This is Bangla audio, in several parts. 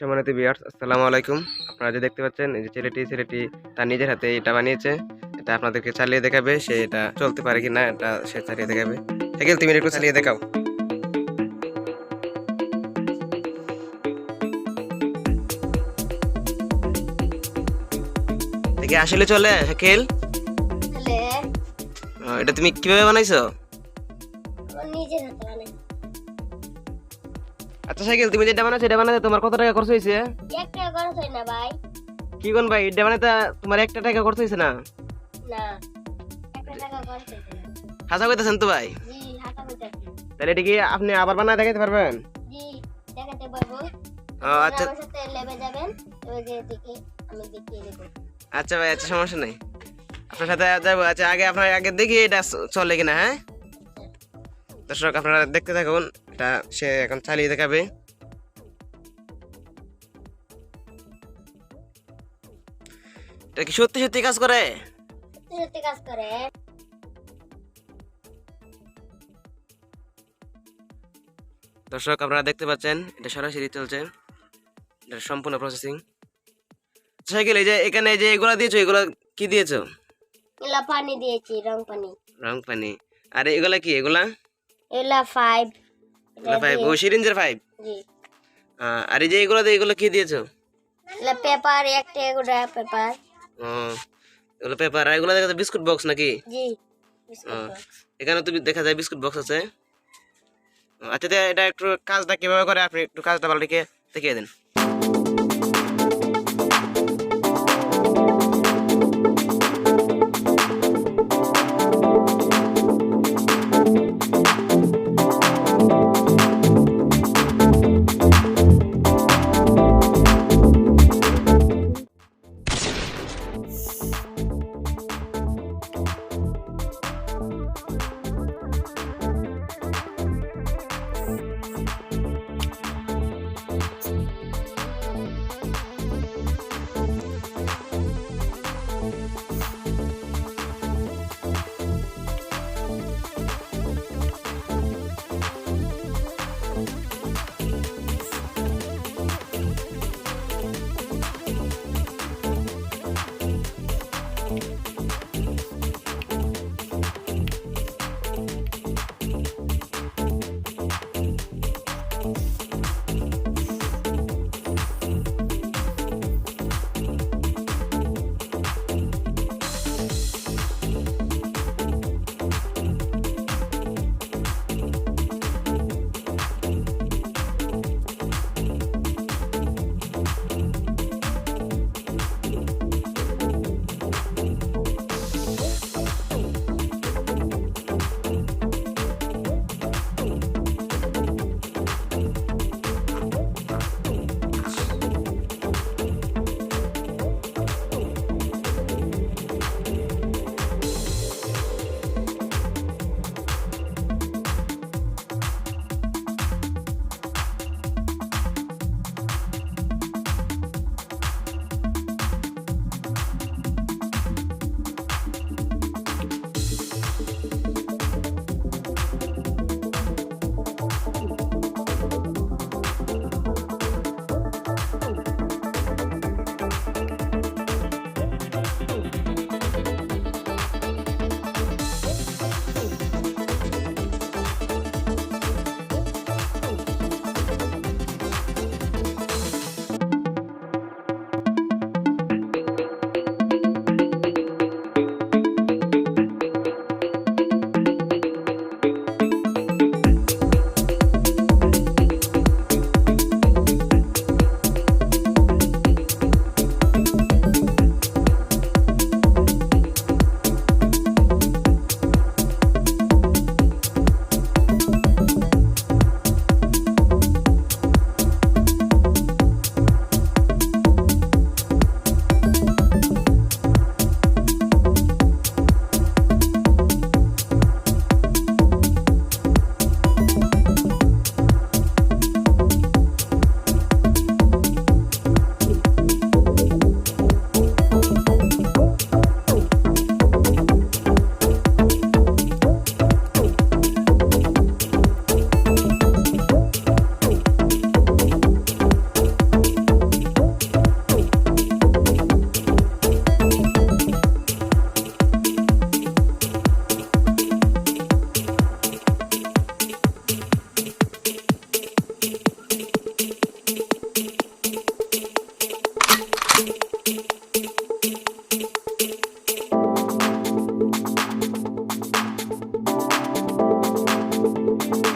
সম্মানিত ভিউয়ার্স, আসসালামু আলাইকুম। আপনারা যে দেখতে পাচ্ছেন, এই যে ছেলেটি তার নিজের হাতে এটা বানিয়েছে। এটা আপনাদেরকে চালিয়ে দেখাবে, সে এটা চলতে পারে কিনা, এটা সে চালিয়ে দেখাবে। সাইকেল, তুমি একটু চালিয়ে দেখাও। দেখি আসলে চলে সাইকেল? এটা তুমি কিভাবে বানাইছো? নিজের হাতে বানাই। আচ্ছা সাইকেল, তুমি যেটা বানাইছো এটা বানাতে তোমার কত টাকা খরচ হয়েছে? 1 টাকা খরচ হয় না ভাই। কি কোন ভাই, এটা বানাতে তোমার 1 টাকা খরচ হয়েছে না? না, 1 টাকা খরচ হয়েছে না। হাসা কইতাছেন তো ভাই? জি, হাঁটা কইতাছি। তাহলে এটা কি আপনি আবার বানায় দেখাতে পারবেন? জি, দেখাতে পারবো। আচ্ছা আমার সাথে লেবে যাবেন, ওই যে দেখি আমি দেখিয়ে দেব। আচ্ছা ভাই, আচ্ছা সমস্যা নাই, আপনার সাথে যাবো। আচ্ছা আগে দেখি এটা চলে কিনা। হ্যাঁ দর্শক, আপনারা দেখতে থাকুন, এটা সে এখন চালিয়ে দেখাবে। এটা কি সত্যি সত্যি কাজ করে? সত্যি কাজ করে। দর্শক আপনারা দেখতে পাচ্ছেন, এটা সরাসরি চলছে, এটা সম্পূর্ণ প্রসেসিং। সাইকেল, এই যে এখানে যে এগুলা দিয়েছো, এগুলা কি দিয়েছো? এলা পানি দিয়েছি, রং পানি। রং পানি। আর এগুলা কি? এগুলা এলা 5। এগুলা 5, ও সিরিঞ্জের 5। জি। আর এই যে এগুলা দিয়ে, এগুলো কি দিয়েছো? এলা পেপার, একটা এগুলা পেপার। ও, এগুলো পেপার। আর এগুলো দেখা যায় বিস্কুট বক্স নাকি? জি, বিস্কুট বক্স। এখানে তুমি দেখা যায় বিস্কুট বক্স আছে। আচ্ছা, এটা একটু কাজটা কিভাবে করে আপনি একটু কাজটা ভালো দেখিয়ে দেন।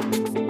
না